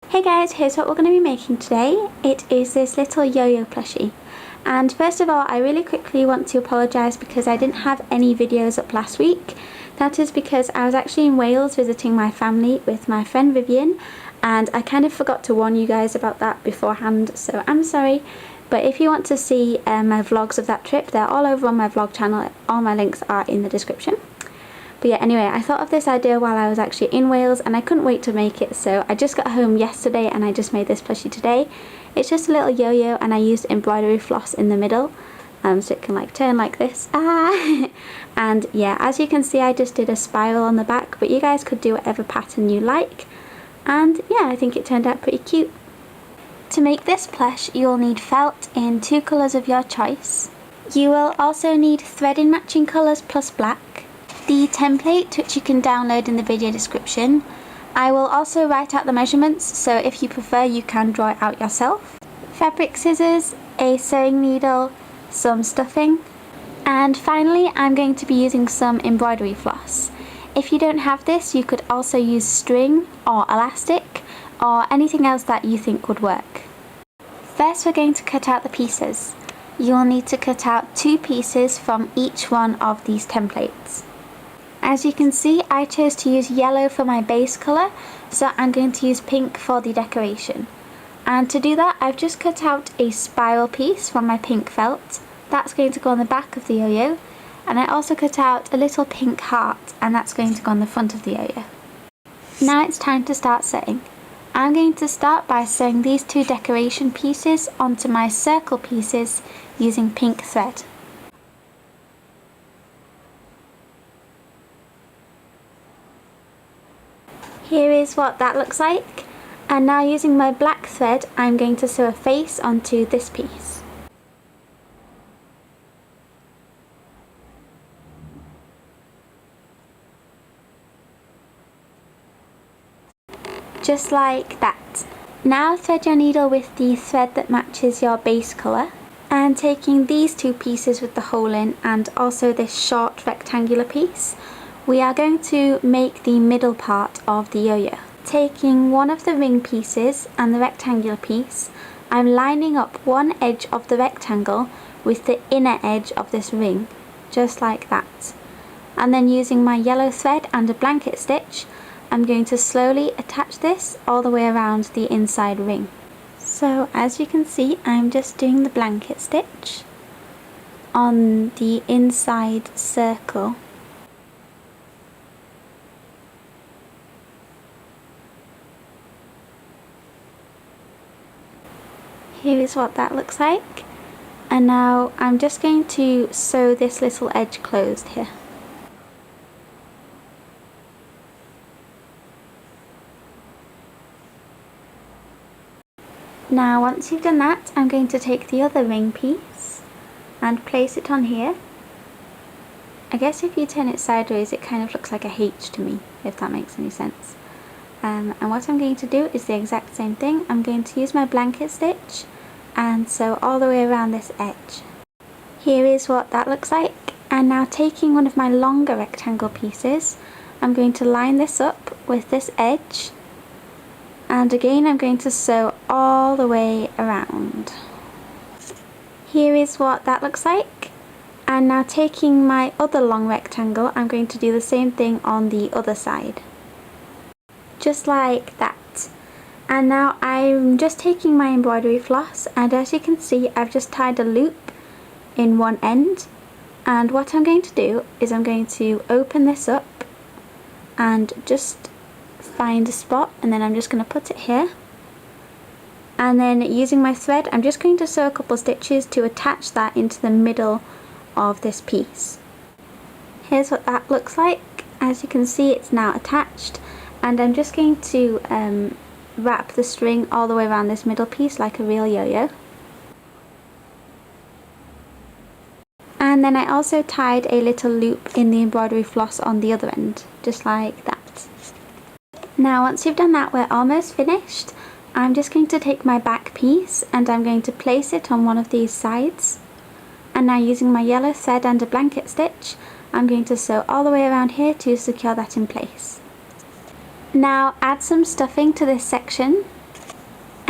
Hey guys, here's what we're going to be making today. It is this little Yoyo plushie. And first of all, I really quickly want to apologise because I didn't have any videos up last week. That is because I was actually in Wales visiting my family with my friend Vivian, and I kind of forgot to warn you guys about that beforehand, so I'm sorry. But if you want to see my vlogs of that trip, they're all over on my vlog channel. All my links are in the description. But yeah, anyway, I thought of this idea while I was actually in Wales and I couldn't wait to make it, so I just got home yesterday and I just made this plushie today. It's just a little yo-yo and I used embroidery floss in the middle, so it can like turn like this. And yeah, as you can see, I just did a spiral on the back, but you guys could do whatever pattern you like. And yeah, I think it turned out pretty cute. To make this plush, you'll need felt in 2 colours of your choice. You will also need thread in matching colours plus black. The template, which you can download in the video description. I will also write out the measurements, so if you prefer you can draw it out yourself. Fabric scissors, a sewing needle, some stuffing, and finally I'm going to be using some embroidery floss. If you don't have this, you could also use string or elastic or anything else that you think would work. First we're going to cut out the pieces. You will need to cut out 2 pieces from each one of these templates. As you can see, I chose to use yellow for my base colour, so I'm going to use pink for the decoration. And to do that, I've just cut out a spiral piece from my pink felt. That's going to go on the back of the yo-yo. And I also cut out a little pink heart, and that's going to go on the front of the yo-yo. Now it's time to start sewing. I'm going to start by sewing these 2 decoration pieces onto my circle pieces using pink thread. Here is what that looks like, and now using my black thread I'm going to sew a face onto this piece. Just like that. Now thread your needle with the thread that matches your base colour, and taking these 2 pieces with the hole in and also this short rectangular piece, we are going to make the middle part of the yo-yo. Taking one of the ring pieces and the rectangular piece, I'm lining up one edge of the rectangle with the inner edge of this ring, just like that. And then using my yellow thread and a blanket stitch, I'm going to slowly attach this all the way around the inside ring. So as you can see, I'm just doing the blanket stitch on the inside circle. Here is what that looks like, and now I'm just going to sew this little edge closed here. Now once you've done that, I'm going to take the other ring piece and place it on here. I guess if you turn it sideways it kind of looks like a H to me, if that makes any sense. And what I'm going to do is the exact same thing. I'm going to use my blanket stitch and sew all the way around this edge. Here is what that looks like, and now taking one of my longer rectangle pieces, I'm going to line this up with this edge, and again I'm going to sew all the way around. Here is what that looks like, and now taking my other long rectangle, I'm going to do the same thing on the other side. Just like that. And now I'm just taking my embroidery floss, and as you can see I've just tied a loop in one end, and what I'm going to do is I'm going to open this up and just find a spot, and then I'm just going to put it here, and then using my thread I'm just going to sew a couple stitches to attach that into the middle of this piece. Here's what that looks like. As you can see, it's now attached, and I'm just going to wrap the string all the way around this middle piece like a real yo-yo. And then I also tied a little loop in the embroidery floss on the other end, just like that. Now once you've done that, we're almost finished. I'm just going to take my back piece and I'm going to place it on one of these sides. And now using my yellow thread and a blanket stitch, I'm going to sew all the way around here to secure that in place. Now add some stuffing to this section.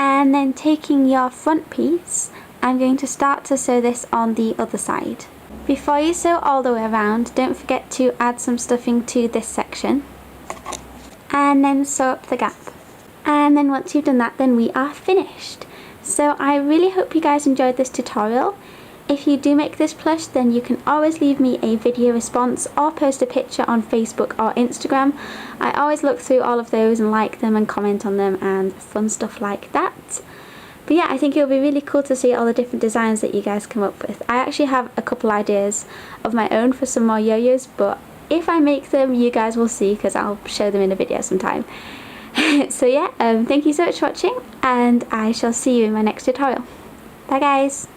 And then taking your front piece, I'm going to start to sew this on the other side. Before you sew all the way around, don't forget to add some stuffing to this section. And then sew up the gap. And then once you've done that, then we are finished. So I really hope you guys enjoyed this tutorial. If you do make this plush, then you can always leave me a video response or post a picture on Facebook or Instagram. I always look through all of those and like them and comment on them and fun stuff like that. But yeah, I think it'll be really cool to see all the different designs that you guys come up with. I actually have a couple ideas of my own for some more yo-yos, but if I make them, you guys will see because I'll show them in a video sometime. So yeah, thank you so much for watching, and I shall see you in my next tutorial. Bye guys!